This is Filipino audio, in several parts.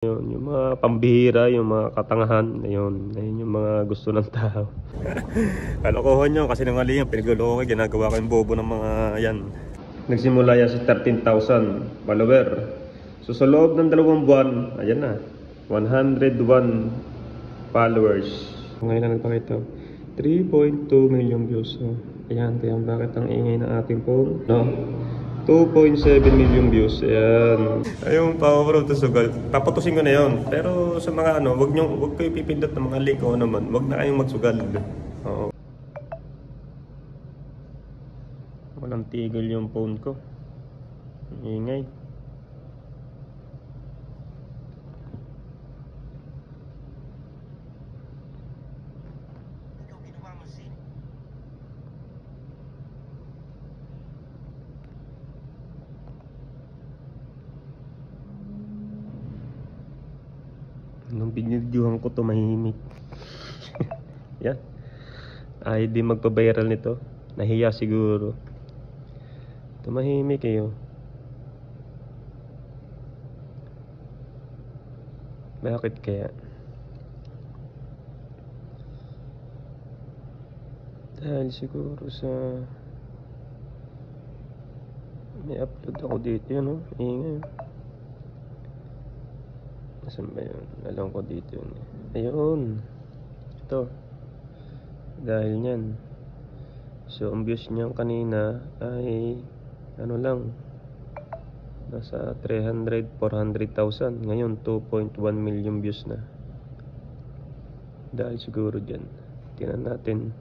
Yun, yung mga pambihira, yung mga katangahan, ayun yung mga gusto ng tao. Kalokohan nyo, kasi nangali yan, pinagluloko ko, ginagawa ko yung bobo ng mga yan. Nagsimula yan sa 13,000 follower. So sa loob ng 2 buwan, ayan na, 101 followers. Ngayon na nagpakita, 3.2 million views. So, ayan, kaya bakit ang ingay ng ating phone, no? 2.7 million views. Ayan. Ayun, power of the sugal. Papatusin ko na yun. Pero sa mga ano, wag kayo pipindot ng mga link o naman. Wag na kayong magsugal. Oo. Walang tigil yung phone ko. Ingay. Nung binidyohan ko tumahimik. Yan. Ay di magpa-viral nito. Nahiya siguro. Tumahimik kayo. Bakit kaya? Dahil siguro sa may upload ako dito yun, oh. Ingay. Nasaan ba yun? Alam ko dito yun. Ayun. Ito. Dahil yan. So ang views niyan kanina ay ano lang, nasa 400,000. Ngayon 2.1 million views na. Dahil siguro dyan. Tingnan natin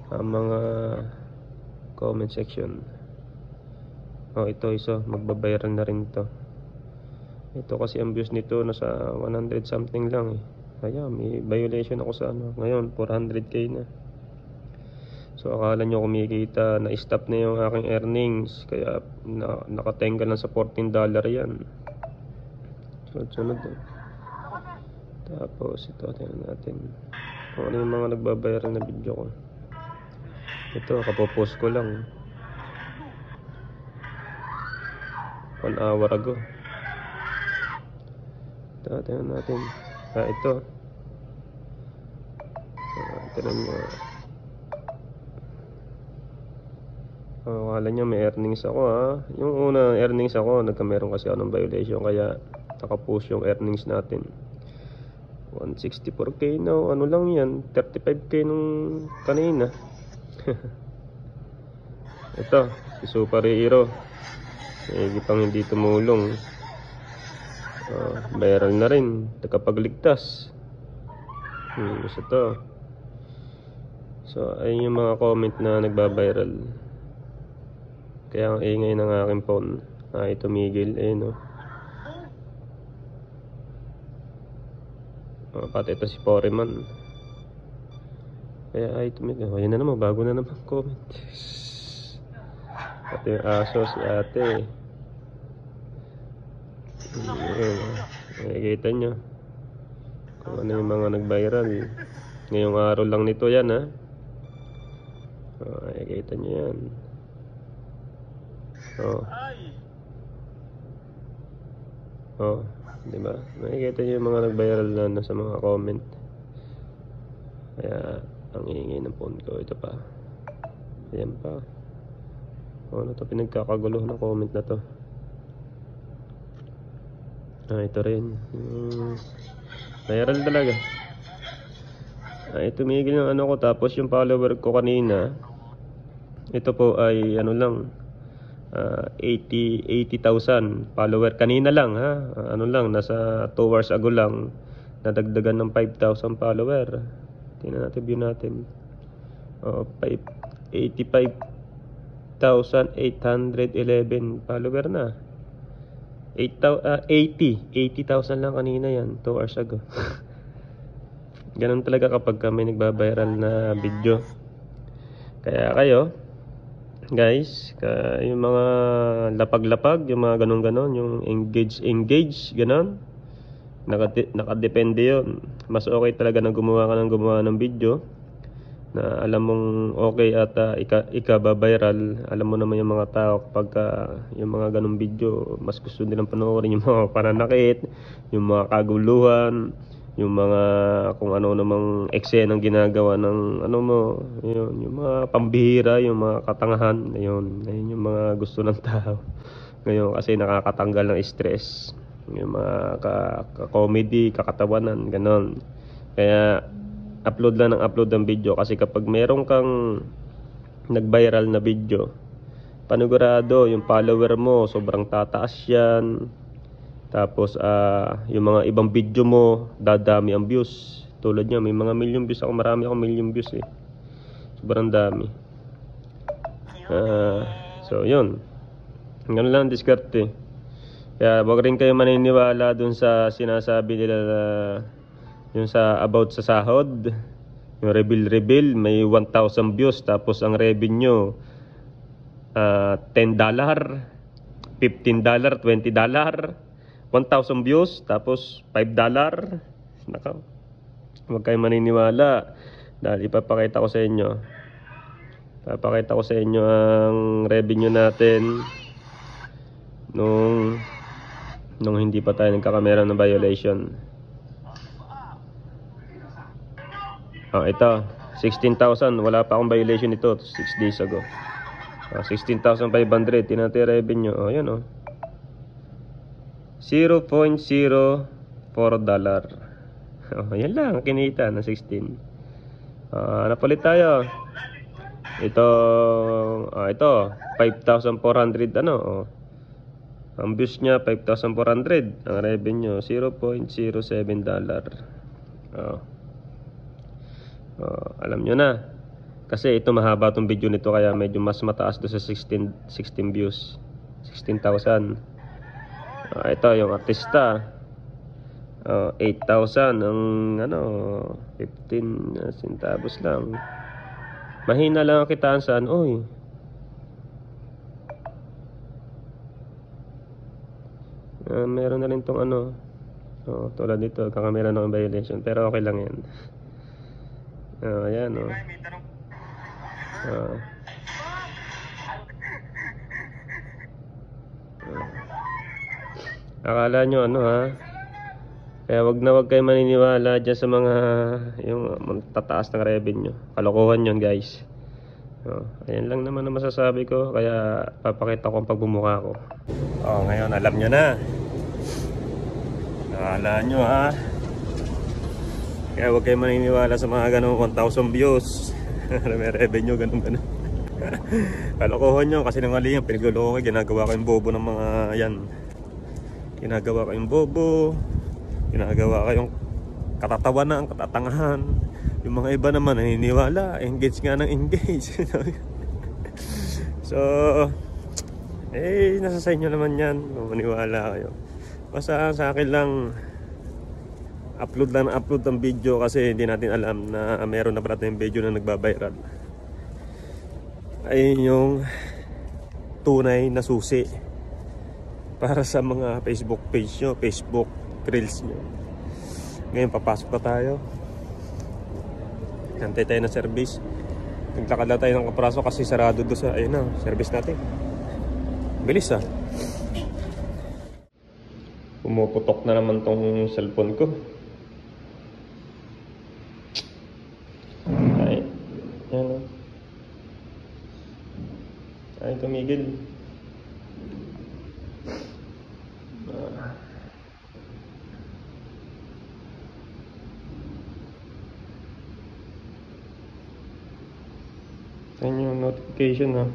ang mga comment section. Oh, ito isa, magbabayaran na rin to. Ito kasi ang views nito nasa 100 something lang eh. Kaya may violation ako sa ano. Ngayon 400k na. So akala nyo kumikita, na-stop na yung aking earnings. Kaya nakatenga lang sa $14 yan. Sunod eh. Tapos ito, tingnan natin kung ano yung mga nagbabayaran na video ko. Ito, kapopost ko lang 1 hour ago. Ito, tingnan natin. Ito. Tingnan nyo. Akala nyo may earnings ako ha. Yung una earnings ako, nagkameron kasi ako ng violation. Kaya nakapost yung earnings natin. 164k now. Ano lang yan, 35k nung kanina. Ito, si Super Hero. Pang hindi tumulong. Viral na rin, nakapagligtas. Gusto to. So ayun yung mga comment na nagbabiral. Kaya ang ingay ng aking phone ay tumigil no. Pati ito si Foreman. Kaya ay tumigil. Ayan na naman, bago na naman comment. Pati yung aso si ate. Nakikita nyo kung ano yung mga nag-viral. Ngayong araw lang nito yan ha. Nakikita nyo yan. Diba? Nakikita nyo yung mga nag-viral na nasa mga comment. Kaya ang ingay ng phone ko. Ito pa. Ayan pa. Ano to, pinagkakagulo ng comment na to. Ito rin. Viral talaga. Tumigil yung ano ko. Tapos yung follower ko kanina, ito po ay ano lang, 80,000 follower kanina lang ha. Ano lang, nasa 2 hours ago lang nadagdagan ng 5,000 follower. Tingnan natin, view natin. 85,811 follower na. 80,000 lang kanina yan, 2 hours ago. Ganun talaga kapag may nagbabiral na video. Kaya kayo guys, yung mga lapag-lapag, yung mga ganun-ganon, yung engage, ganon, nakadepende yun. Mas okay talaga na gumawa ka ng video na alam mong okay at ika-viral. Alam mo naman yung mga tao kapag yung mga ganong video, mas gusto nilang panoorin yung mga pananakit, yung mga kaguluhan, yung mga kung ano namang eksenang ginagawa ng ano mo, yun, yung mga pambihira, yung mga katangahan, ayun yung mga gusto ng tao ngayon kasi nakakatanggal ng stress, yung mga comedy, kakatawanan, ganon. Kaya upload lang ng upload ng video kasi kapag meron kang nag-viral na video, panigurado yung follower mo sobrang tataas yan. Tapos yung mga ibang video mo dadami ang views. Tulad niya, may mga million views ako, marami akong million views eh. Sobrang dami. So yun, ganun lang diskarte. Kaya wag rin kayo maniniwala dun sa sinasabi nila na yung sa about sa sahod, yung reveal may 1,000 views tapos ang revenue $10, $15, $20, 1,000 views tapos $5. Naka, huwag kayo maniniwala dahil ipapakita ko sa inyo. Papakita ko sa inyo ang revenue natin nung hindi pa tayo nagkakamera ng violation. Ito, 16,000. Wala pa akong violation ito 6 days ago. 16,500. Tinatay revenue. Yan o. $0.04. Yan lang. Kinita na 16. Napalit tayo. Ito, 5,400 ano. Ang views niya 5,400. Ang revenue $0.07. Alam nyo na kasi ito mahaba tong video nito kaya medyo mas mataas do sa 16 views, 16,000. Ito yung artista, 8,000 ang 15 centavos lang. Mahina lang ang kitaan saan. Meron na rin tong tulad dito kakamera ng violation pero okay lang yan. Ayan akala nyo kaya wag kayo maniniwala dyan sa mga yung tataas ng revenue. Kalokohan yun guys. Ayan lang naman ang masasabi ko. Kaya papakita ko ang pagbumuka ko. Ngayon alam nyo na. Akala nyo kaya huwag kayo maniniwala sa mga ganun 1,000 views. May revenue, ganun. Kalokohan nyo kasi nangali yung pinaguloko. Ginagawa kayong bobo ng mga yan. Ginagawa kayong bobo. Ginagawa kayong katatawanan, katatangahan. Yung mga iba naman naniniwala. Engage nga ng engage. So nasa sa inyo naman yan. Maniwala kayo. Basta sa akin lang upload ng video kasi hindi natin alam na meron na pala tayong video na nagbabiral. Ayun yung tunay na susi para sa mga Facebook page nyo, Facebook reels nyo. Ngayon papasok na tayo. Hantay tayo ng service. Naglakad na tayo ng kapraso kasi sarado doon sa service natin. Bilis pumuputok na naman tong cellphone ko. Ay, tumigil. Yan yung notification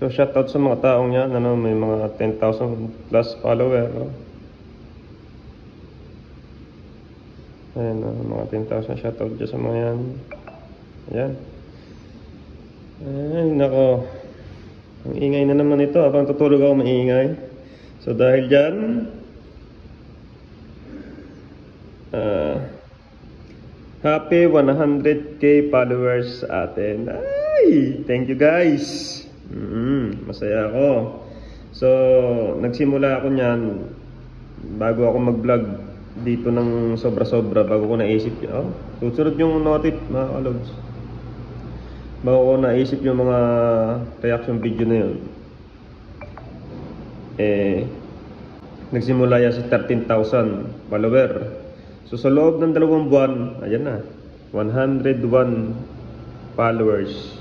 So shoutout sa mga taong yan, may mga 10,000 plus follower. Ayan, mga 10,000 shoutout dyan sa mga yan. Ayan. Ay, nako. Ang ingay na naman ito. Habang tutulog ako maingay. So dahil dyan, happy 100k followers sa atin. Ay, thank you guys. Masaya ako. So nagsimula ako niyan bago ako mag-vlog dito ng sobra-sobra bago ko naisip yun. Oh, susunod yung notif mga kalods. Bago ko naisip yung mga reaction video na yun, nagsimula yan sa 13,000 follower. So sa loob ng 2 buwan, ayan na, 101 followers.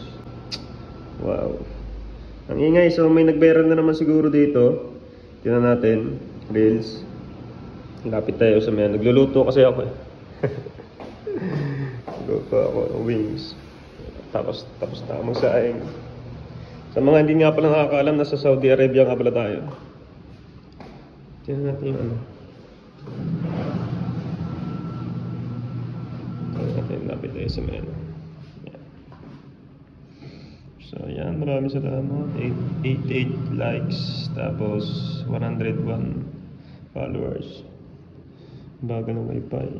Wow, ang ingay. So may nagbayaran na naman siguro dito. Tingnan natin, reels. Lapit tayo sa mga. Nagluluto kasi ako eh. Nagluto ako ng wings. Tapos na magsaing. Sa mga hindi nga pala nakakaalam, nasa Saudi Arabia nga pala tayo. Tingnan natin yung ano. Lapit tayo sa mga. So yan, maraming salamat. 88 likes. Tapos 101 followers. Baga ng wifi.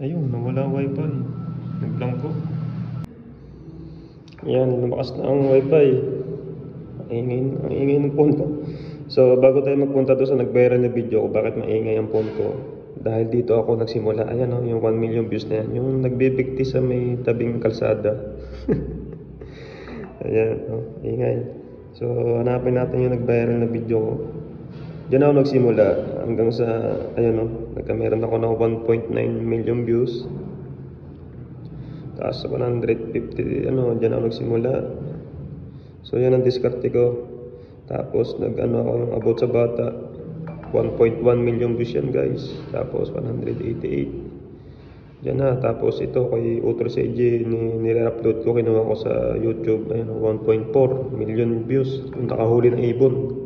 Ayun, nawala ang wifi. Nagblanko. Yan, lumakas na ang wifi. Ang ingay ng phone ko. So bago tayo magpunta doon sa nag-viral na video ko, bakit maingay ang phone ko? Dahil dito ako nagsimula. Ayan o, yung 1 million views na yan. Yung nagbibigti sa may tabing kalsada. Ayan, ingay. So hanapin natin yung nag-viral na video ko. Diyan ako nagsimula hanggang sa, ayun nagkameron ako ng 1.9 million views. Tapos 150, diyan ako nagsimula. So yan ang diskarte ko. Tapos ako yung about sa bata. 1.1 million views yan guys. Tapos 188. Diyan na. Tapos ito kay Utro CJ, nire-upload ko, kinuha ko sa YouTube. Ayun, 1.4 million views. Yung nakahuli ng ibon.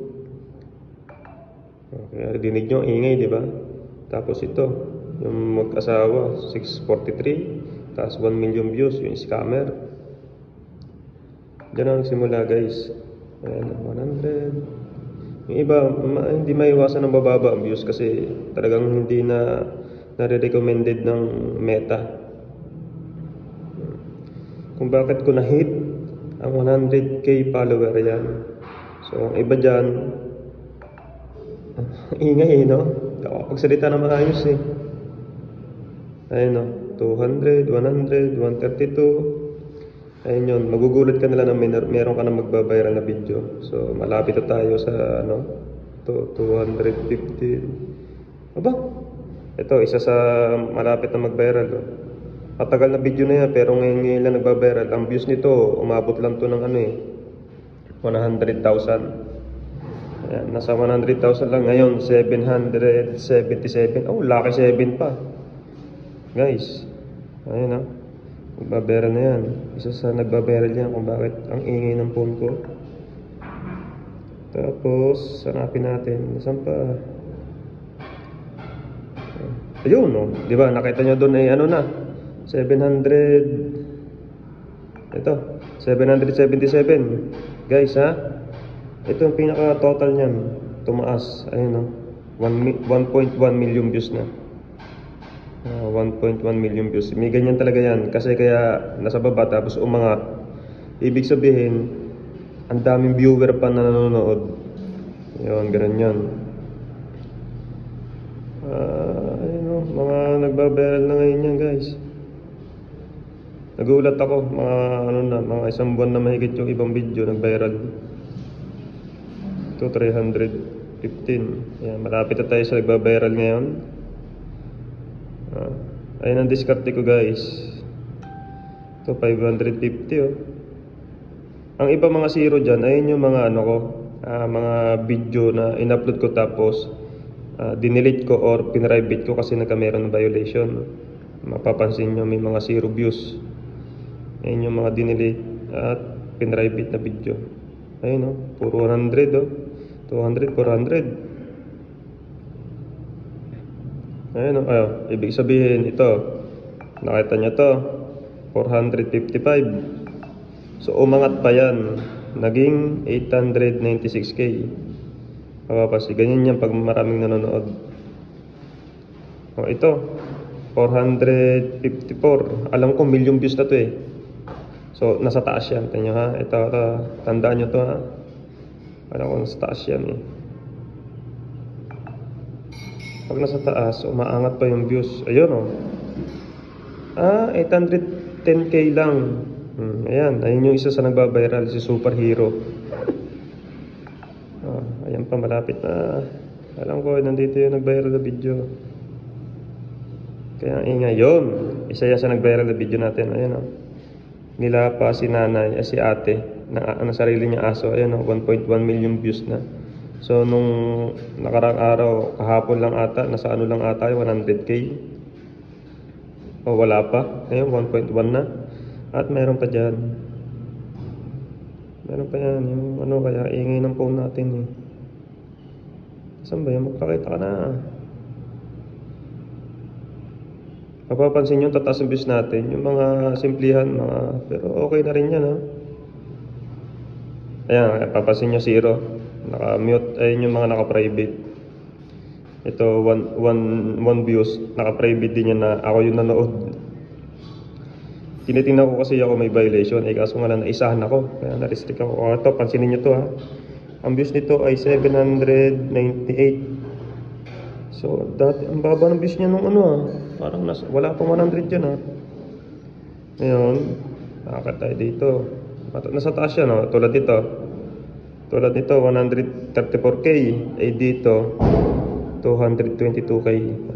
Kaya dinig nyo, ingay, di ba? Tapos ito, yung mag-asawa, 643, tapos 1 million views, yung scammer. Diyan ang simula guys. Ayan, 100. Yung iba, hindi maiwasan ng bababa ang views kasi talagang hindi na nare-recommended ng Meta. Kung bakit ko na-hit ang 100k follower yan. So, ang iba dyan, ingay no? Pagsalita na maayos eh. Ayun 200, 100, 132. Ayun yun, magugulat ka nila na meron ka na magbabiral na video. So malapit na tayo sa 250. Aba, ito isa sa malapit na magviral. Matagal na video na yan, pero ngayon lang nagbabiral. Ang views nito, umabot lang to ng 100,000. Ayan, nasa 100,000 lang ngayon, 777. Oh, lucky 7 pa. Guys, ayun nagbaberal na yan. Isa sa nagbaberal yan kung bakit ang ingay ng phone ko. Tapos, hanapin natin. Saan pa? Ayun, di ba? Nakita nyo doon ay 700. Ito, 777. Guys, ito yung pinaka-total niyan. Tumaas. Ayun 1.1 million views na. 1.1 million views. May ganyan talaga yan. Kasi kaya nasa baba tapos umangat. Ibig sabihin, ang daming viewer pa na nanonood. Yun, ganun yan. Ayun mga nagbabiral na ngayon yan guys. Nagulat ako. Mga isang buwan na mahigit yung ibang video nag-viral. Ito 315. Ayan, malapit na tayo sa nagbabiral ngayon. Ayun ang diskarte ko guys. Ito 550 Ang iba mga zero dyan, ayun yung mga mga video na in-upload ko tapos dinelete ko or pinrivate ko kasi nagkameron ng violation. Mapapansin nyo may mga zero views. Ayun yung mga dinelete at pinrivate na video. Ayun puro 100 200, 400. Ayun ibig sabihin ito. Nakita nyo to 455. So umangat pa yan. Naging 896k. Kasi ganyan yan pag maraming nanonood. Ito 454. Alam ko million views na to eh. So nasa taas yan. Tingnan nyo ito tandaan nyo to Alam ko nasa taas yan eh. Pag nasa taas, umaangat pa yung views. Ayun oh. 810k lang. Ayan, ayun yung isa sa nagbabiral, si Superhero. Ayan pa, malapit na. Alam ko, nandito yung nag-viral na video. Kaya ingay yun. Isa yan sa nag-viral na video natin. Ayan o. Nila pa si nanay, si ate, na sarili niya aso. Ayan o, 1.1 million views na. So, nung nakarang araw, kahapon lang ata, nasa ano lang ata, 100k. O, wala pa. Ngayon, 1.1 na. At meron pa dyan. Meron pa yan. Yung ano, kaya ingay ng phone natin eh. Saan ba yan? Magpakita ka na. Mapapansin nyo, tataas ang views natin. Yung mga simplihan, pero okay na rin yan ha. Ayan, papansin nyo 0. Naka-mute. Ayun yung mga naka-private. Ito, 1 views. Naka-private din yan na ako yung nanood. Tinitingnan ko kasi ako may violation. Kaso nga lang naisahan ako. Kaya na-restrict ako. Ito, pansinin nyo to ha. Ang views nito ay 798. So, dati, ang baba ng views niya nung ano parang wala pang 100 yan Ngayon, nakakit tayo dito. Nasa taas yan tulad dito. Tulad nito, 134k. Eh dito, 222k.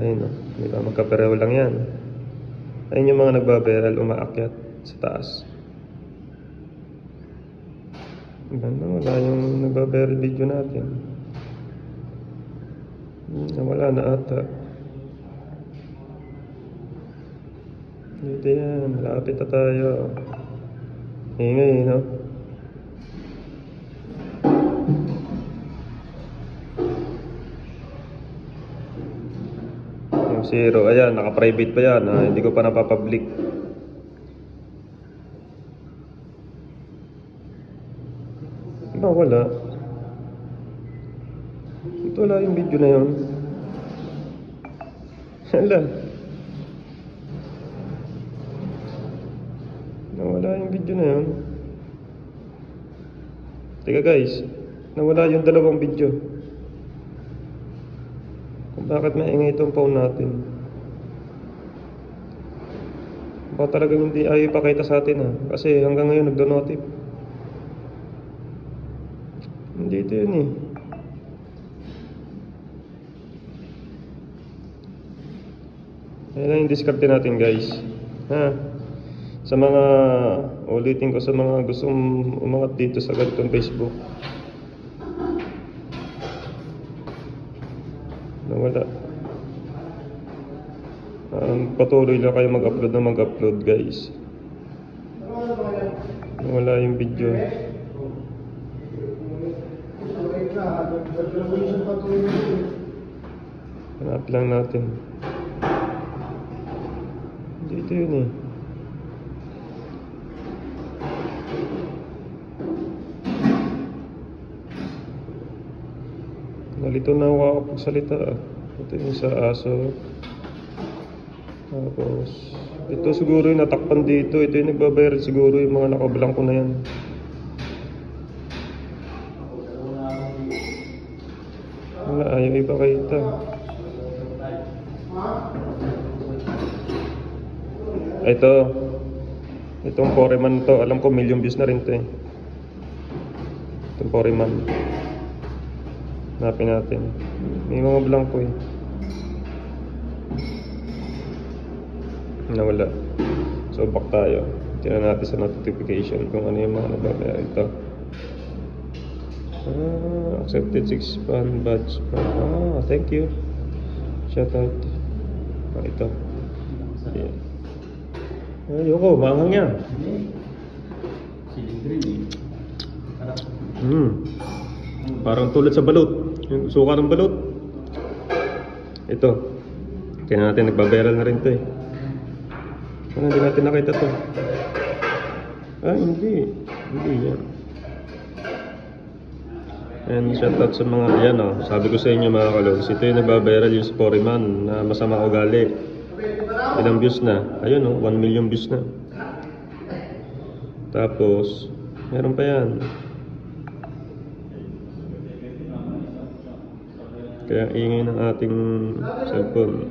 Ayun diba, magkapareho lang yan. Ayun yung mga nagbaberal, umaakyat sa taas. Ganda, wala yung nagbaberal video natin. Wala na ata. Dito yan, malapit na tayo. Ingay, no? Yung 0, ayan, naka-private pa yan. Hindi ko pa napapublic. Wala. Ito wala yung video na yun. Hala. Nawala yung video na yun. Teka guys, nawala yung dalawang video. Kung bakit maingay itong phone natin. Baka talagang hindi ayaw ipakita sa atin kasi hanggang ngayon nagdo-notif. Hindi ito yun Ayan lang yung diskarte natin guys. Sa mga, ulitin ko sa mga gustong umangat dito sa ganitong Facebook. Nawala. Patuloy lang kayo mag-upload guys. Nawala yung video. Hanap lang natin. Dito yun Nalito na ako kakapagsalita Ito yung sa aso. Tapos ito siguro yung natakpan dito. Ito yung nagbabayar siguro yung mga nakablangko na yan. Wala, ayaw ipakita. Itong Foreman to, alam ko million views na rin to Itong Foreman. Hanapin natin. May mga blanco Nawala. So back tayo. Tingnan natin sa notification kung ano yung mga nababaya ito. Accepted 6 fan badge. Thank you. Shout out. Ito. Ayoko, maanghang yan. Parang tulad sa balut. Yung suka ng balut. Ito. Tingnan natin, nagbabayaran na rin ito hindi natin nakita to. Hindi. Hindi yan. And shoutout sa mga yan Sabi ko sa inyo mga kalogs, ito yung nagbabayaran yung Foreman na masama ugali. Ilang views na? Ayun 1 million views na. Tapos meron pa yan. Kaya ingay ng ating cellphone.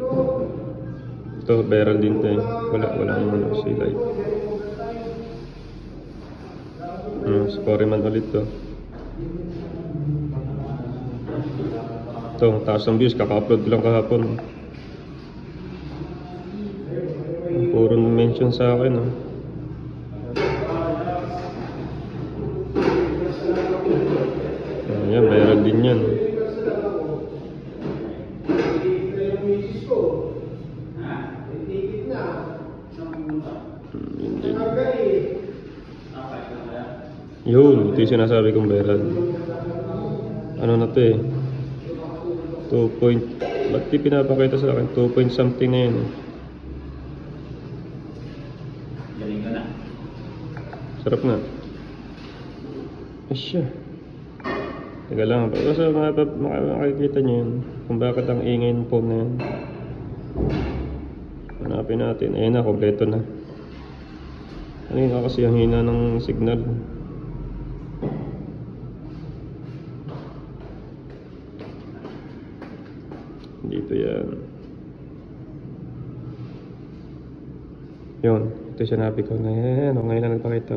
Ito, viral din to eh. Wala naman si light. Sporyman ulit to. Ito, taas ng views. Kaka-upload ko lang kahapon. Puro mention sa akin, oh. Ayan, viral din yan. Yun, ito yung sinasabi kong viral. Ano na to eh, 2 point, ba't di pinapakita sa akin? 2 point something na yun. Galing ka na. Sarap na. Asya. Teka lang, basta makikita nyo yun kung bakit ang ingay ng phone na yun. Hanapin natin. Ayun na, kompleto na. Ano yun kasi ang hina ng signal. Dito yan. Yun, ito sinabi ko. Ngayon lang nagpakita.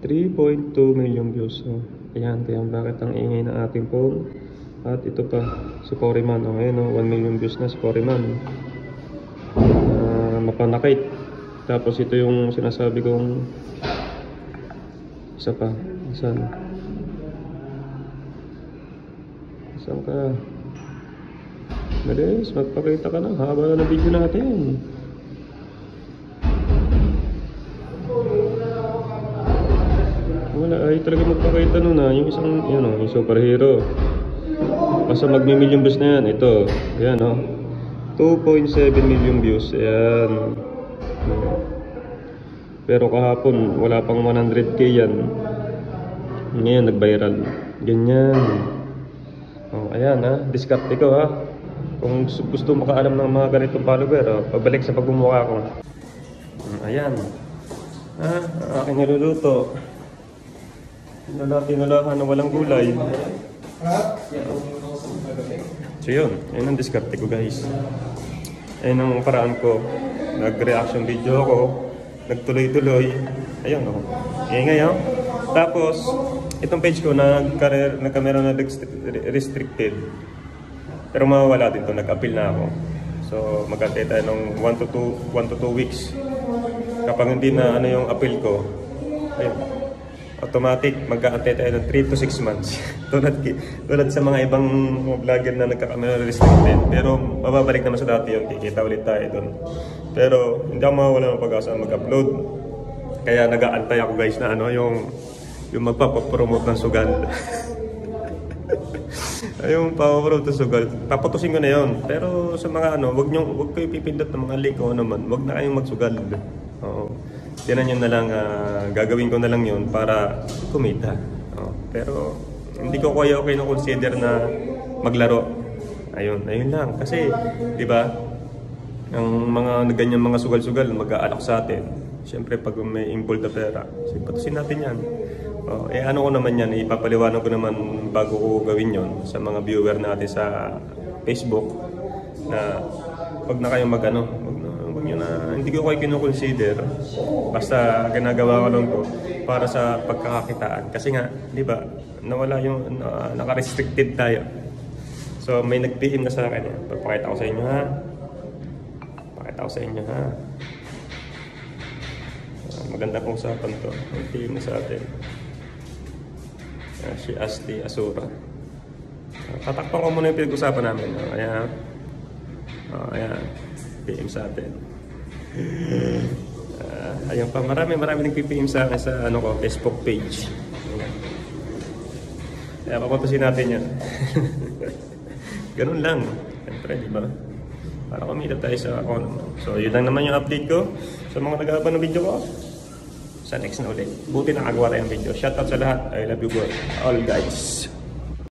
3.2 million views. So, ayan, kaya bakit ang ingay ng ating phone. At ito pa, si Sporyman. Ngayon, 1 million views na si Sporyman. Mapanakit. Tapos ito yung sinasabi kong isa pa. Saan ka? Malis, magpakita ka na. Haba na ng video natin. Wala, ay talaga magpakita nun ha. Yung isang, yun o, yung superhero. Basta magmi-million views na yan. Ito, ayan o. 2.7 million views. Ayan. Pero kahapon, wala pang 100k yan. Ngayon, nag-viral. Ganyan. O, ayan ha. Diskarte ko ha. Kung gusto makaalam ng mga ganitong follower, pabalik sa pagmumukha ko. Ayan. Ang aking niluluto. Tinulahan na walang gulay. So yun, ayun ang diskarte ko guys. Ayun ang paraan ko. Nag-reaction video ako. Nagtuloy-tuloy. Ayun ako. Ingay ako. Tapos, itong page ko nagkamera na restricted. Pero mawawala din to, nag-appeal na ako. So mag-antay tayo ng 1 to 2 weeks. Kapag hindi na ano yung appeal ko, ayun, automatic mag-aantay tayo ng 3 to 6 months. tulad sa mga ibang vlogger na nagkakamera restricted. Pero mababalik naman sa dati yun, kikita ulit tayo doon. Pero hindi ako mawawala ng pag-asa mag-upload. Kaya nag-aantay ako guys na ano, yung magpapapromote ng sugal. Yung papapromote ng sugal, papatusin ko na yun. Pero sa mga ano, wag kayo pipindot ng mga link o naman, wag na kayong magsugal. Oo. Tinan nyo na lang, gagawin ko na lang yun para kumita. Pero hindi ko kaya okay na consider na maglaro. Ayun lang. Kasi, di ba, ang mga ganyang mga sugal-sugal mag-aalak sa atin. Siyempre, pag may involved na pera, patusin natin yan. Ano ko naman yan, ipapaliwanag ko naman bago ko gawin yon sa mga viewer natin sa Facebook na wag na kayong wag nyo na, hindi ko kayo kinoconsider. Basta ginagawa ko lang to para sa pagkakakitaan. Kasi nga, di ba, nawala yung, naka-restricted tayo. So may nag-PM na sa akin. Papakita ko sa inyo ha. Magandang usapan to. Nag-PM na sa atin. Si Asti Asura. Tatakpan ko muna yung pinag-usapan namin. Ayan. PM sa atin. Ayun pa, marami nag-PM sa akin sa Facebook page. Kaya papatusin natin yan. Ganun lang. Siyempre, di ba? Para kumita tayo sa So, yun lang naman yung update ko sa mga nag-aaban ng video ko. Sa next na ulit. Buti nakagawa tayong video. Shoutout sa lahat. I love you all guys.